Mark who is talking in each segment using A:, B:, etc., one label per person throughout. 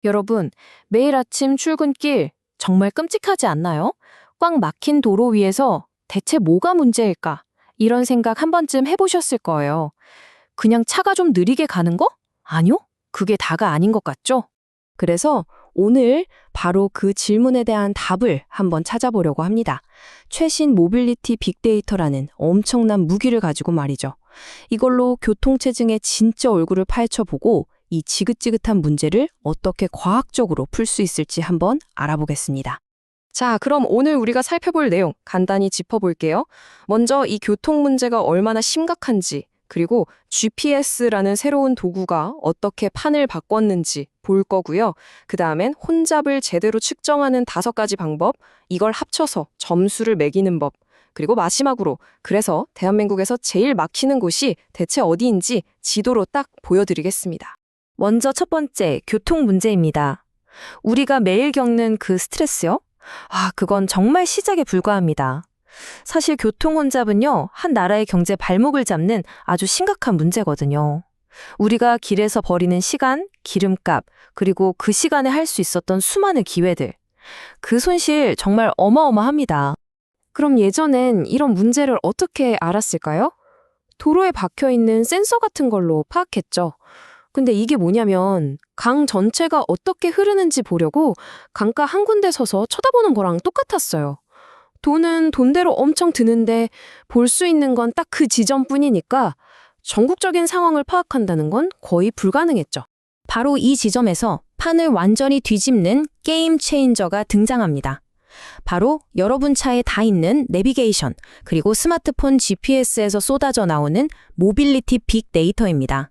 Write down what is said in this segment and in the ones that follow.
A: 여러분, 매일 아침 출근길 정말 끔찍하지 않나요? 꽉 막힌 도로 위에서 대체 뭐가 문제일까? 이런 생각 한 번쯤 해보셨을 거예요. 그냥 차가 좀 느리게 가는 거? 아니요? 그게 다가 아닌 것 같죠? 그래서 오늘 바로 그 질문에 대한 답을 한번 찾아보려고 합니다. 최신 모빌리티 빅데이터라는 엄청난 무기를 가지고 말이죠. 이걸로 교통체증의 진짜 얼굴을 파헤쳐보고 이 지긋지긋한 문제를 어떻게 과학적으로 풀 수 있을지 한번 알아보겠습니다. 자, 그럼 오늘 우리가 살펴볼 내용 간단히 짚어볼게요. 먼저 이 교통 문제가 얼마나 심각한지, 그리고 GPS라는 새로운 도구가 어떻게 판을 바꿨는지 볼 거고요. 그 다음엔 혼잡을 제대로 측정하는 5가지 방법, 이걸 합쳐서 점수를 매기는 법, 그리고 마지막으로 그래서 대한민국에서 제일 막히는 곳이 대체 어디인지 지도로 딱 보여드리겠습니다. 먼저 첫 번째, 교통 문제입니다. 우리가 매일 겪는 그 스트레스요? 그건 정말 시작에 불과합니다. 사실 교통 혼잡은요, 한 나라의 경제 발목을 잡는 아주 심각한 문제거든요. 우리가 길에서 버리는 시간, 기름값, 그리고 그 시간에 할 수 있었던 수많은 기회들. 그 손실 정말 어마어마합니다. 그럼 예전엔 이런 문제를 어떻게 알았을까요? 도로에 박혀 있는 센서 같은 걸로 파악했죠. 근데 이게 뭐냐면 강 전체가 어떻게 흐르는지 보려고 강가 한 군데 서서 쳐다보는 거랑 똑같았어요. 돈은 돈대로 엄청 드는데 볼 수 있는 건 딱 그 지점뿐이니까 전국적인 상황을 파악한다는 건 거의 불가능했죠. 바로 이 지점에서 판을 완전히 뒤집는 게임 체인저가 등장합니다. 바로 여러분 차에 다 있는 내비게이션, 그리고 스마트폰 GPS에서 쏟아져 나오는 모빌리티 빅데이터입니다.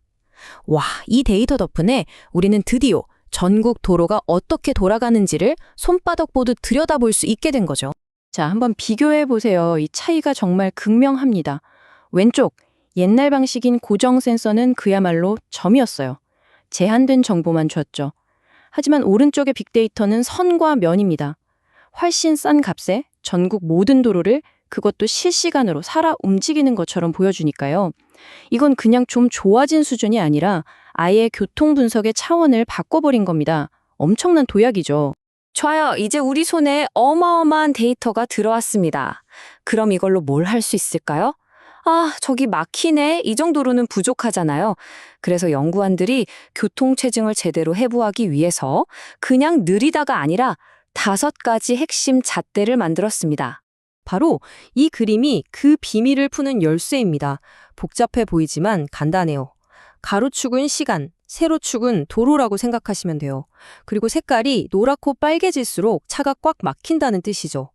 A: 와, 이 데이터 덕분에 우리는 드디어 전국 도로가 어떻게 돌아가는지를 손바닥 보듯 들여다볼 수 있게 된 거죠. 자, 한번 비교해 보세요. 이 차이가 정말 극명합니다. 왼쪽, 옛날 방식인 고정 센서는 그야말로 점이었어요. 제한된 정보만 줬죠. 하지만 오른쪽의 빅데이터는 선과 면입니다. 훨씬 싼 값에 전국 모든 도로를 그것도 실시간으로 살아 움직이는 것처럼 보여주니까요. 이건 그냥 좀 좋아진 수준이 아니라 아예 교통 분석의 차원을 바꿔버린 겁니다. 엄청난 도약이죠. 좋아요. 이제 우리 손에 어마어마한 데이터가 들어왔습니다. 그럼 이걸로 뭘 할 수 있을까요? 저기 막히네. 이 정도로는 부족하잖아요. 그래서 연구원들이 교통체증을 제대로 해부하기 위해서 그냥 느리다가 아니라 5가지 핵심 잣대를 만들었습니다. 바로 이 그림이 그 비밀을 푸는 열쇠입니다. 복잡해 보이지만 간단해요. 가로축은 시간, 세로축은 도로라고 생각하시면 돼요. 그리고 색깔이 노랗고 빨개질수록 차가 꽉 막힌다는 뜻이죠.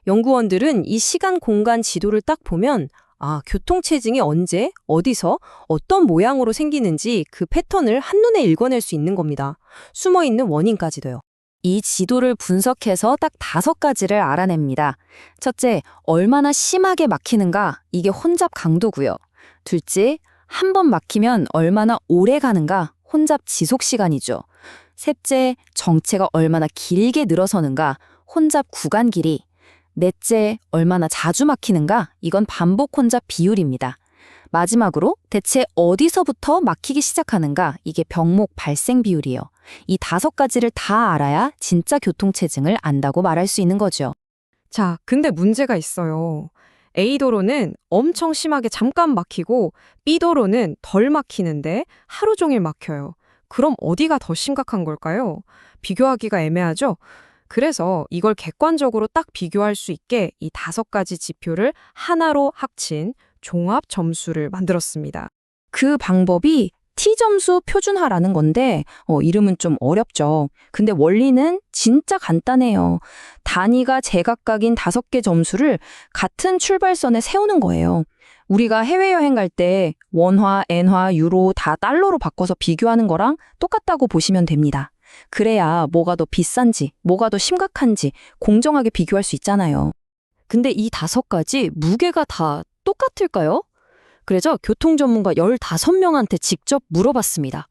A: 연구원들은 이 시간 공간 지도를 딱 보면 교통체증이 언제, 어디서, 어떤 모양으로 생기는지 그 패턴을 한눈에 읽어낼 수 있는 겁니다. 숨어있는 원인까지도요. 이 지도를 분석해서 딱 5가지를 알아냅니다. 첫째, 얼마나 심하게 막히는가, 이게 혼잡 강도고요. 둘째, 한 번 막히면 얼마나 오래 가는가, 혼잡 지속 시간이죠. 셋째, 정체가 얼마나 길게 늘어서는가, 혼잡 구간 길이. 넷째, 얼마나 자주 막히는가, 이건 반복 혼잡 비율입니다. 마지막으로 대체 어디서부터 막히기 시작하는가, 이게 병목 발생 비율이에요. 이 5가지를 다 알아야 진짜 교통체증을 안다고 말할 수 있는 거죠.
B: 자, 근데 문제가 있어요. A도로는 엄청 심하게 잠깐 막히고 B도로는 덜 막히는데 하루 종일 막혀요. 그럼 어디가 더 심각한 걸까요? 비교하기가 애매하죠? 그래서 이걸 객관적으로 딱 비교할 수 있게 이 5가지 지표를 하나로 합친 종합 점수를 만들었습니다.
A: 그 방법이 T점수 표준화라는 건데 이름은 좀 어렵죠. 근데 원리는 진짜 간단해요. 단위가 제각각인 5개 점수를 같은 출발선에 세우는 거예요. 우리가 해외여행 갈 때 원화, 엔화, 유로 다 달러로 바꿔서 비교하는 거랑 똑같다고 보시면 됩니다. 그래야 뭐가 더 비싼지, 뭐가 더 심각한지 공정하게 비교할 수 있잖아요. 근데 이 5가지 무게가 다 똑같을까요? 그래서 교통 전문가 15명한테 직접 물어봤습니다.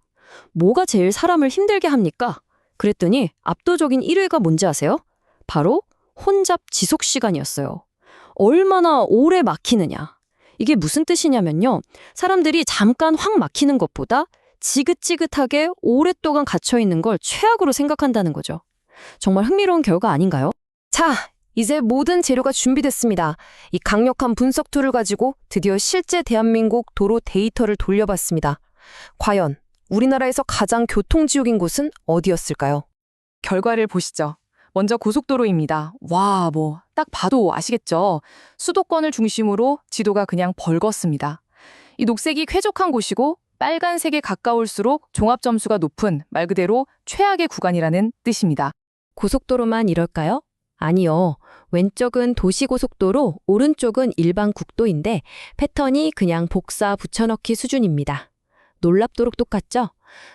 A: 뭐가 제일 사람을 힘들게 합니까? 그랬더니 압도적인 1위가 뭔지 아세요? 바로 혼잡 지속 시간이었어요. 얼마나 오래 막히느냐. 이게 무슨 뜻이냐면요. 사람들이 잠깐 확 막히는 것보다 지긋지긋하게 오랫동안 갇혀있는 걸 최악으로 생각한다는 거죠. 정말 흥미로운 결과 아닌가요? 자, 이제 모든 재료가 준비됐습니다. 이 강력한 분석 툴을 가지고 드디어 실제 대한민국 도로 데이터를 돌려봤습니다. 과연 우리나라에서 가장 교통지옥인 곳은 어디였을까요?
C: 결과를 보시죠. 먼저 고속도로입니다. 와, 딱 봐도 아시겠죠? 수도권을 중심으로 지도가 그냥 벌겋습니다. 이 녹색이 쾌적한 곳이고 빨간색에 가까울수록 종합 점수가 높은 말 그대로 최악의 구간이라는 뜻입니다.
A: 고속도로만 이럴까요? 아니요. 왼쪽은 도시고속도로, 오른쪽은 일반 국도인데 패턴이 그냥 복사 붙여넣기 수준입니다. 놀랍도록 똑같죠?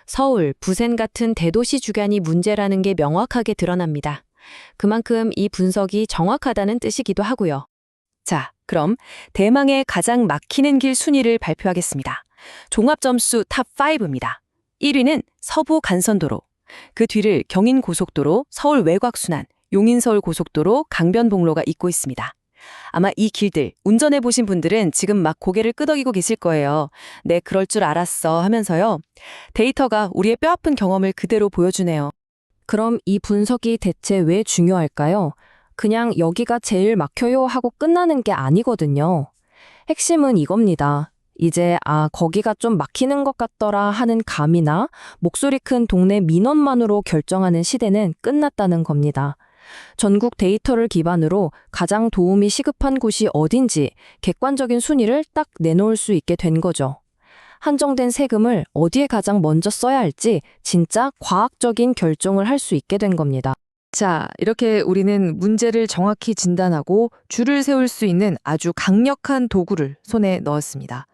A: 서울, 부산 같은 대도시 주간이 문제라는 게 명확하게 드러납니다. 그만큼 이 분석이 정확하다는 뜻이기도 하고요. 자, 그럼 대망의 가장 막히는 길 순위를 발표하겠습니다. 종합점수 탑5입니다. 1위는 서부 간선도로, 그 뒤를 경인고속도로, 서울 외곽순환, 용인서울고속도로, 강변북로가 잇고 있습니다. 아마 이 길들 운전해보신 분들은 지금 막 고개를 끄덕이고 계실 거예요. 네, 그럴 줄 알았어 하면서요. 데이터가 우리의 뼈아픈 경험을 그대로 보여주네요. 그럼 이 분석이 대체 왜 중요할까요? 그냥 여기가 제일 막혀요 하고 끝나는 게 아니거든요. 핵심은 이겁니다. 이제 거기가 좀 막히는 것 같더라 하는 감이나 목소리 큰 동네 민원만으로 결정하는 시대는 끝났다는 겁니다. 전국 데이터를 기반으로 가장 도움이 시급한 곳이 어딘지 객관적인 순위를 딱 내놓을 수 있게 된 거죠. 한정된 세금을 어디에 가장 먼저 써야 할지 진짜 과학적인 결정을 할 수 있게 된 겁니다.
C: 자, 이렇게 우리는 문제를 정확히 진단하고 줄을 세울 수 있는 아주 강력한 도구를 손에 넣었습니다.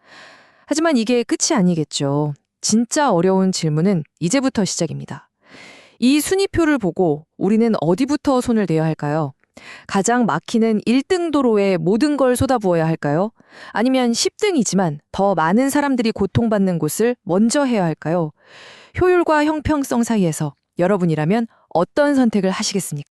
C: 하지만 이게 끝이 아니겠죠. 진짜 어려운 질문은 이제부터 시작입니다. 이 순위표를 보고 우리는 어디부터 손을 대야 할까요? 가장 막히는 1등 도로에 모든 걸 쏟아부어야 할까요? 아니면 10등이지만 더 많은 사람들이 고통받는 곳을 먼저 해야 할까요? 효율과 형평성 사이에서 여러분이라면 어떤 선택을 하시겠습니까?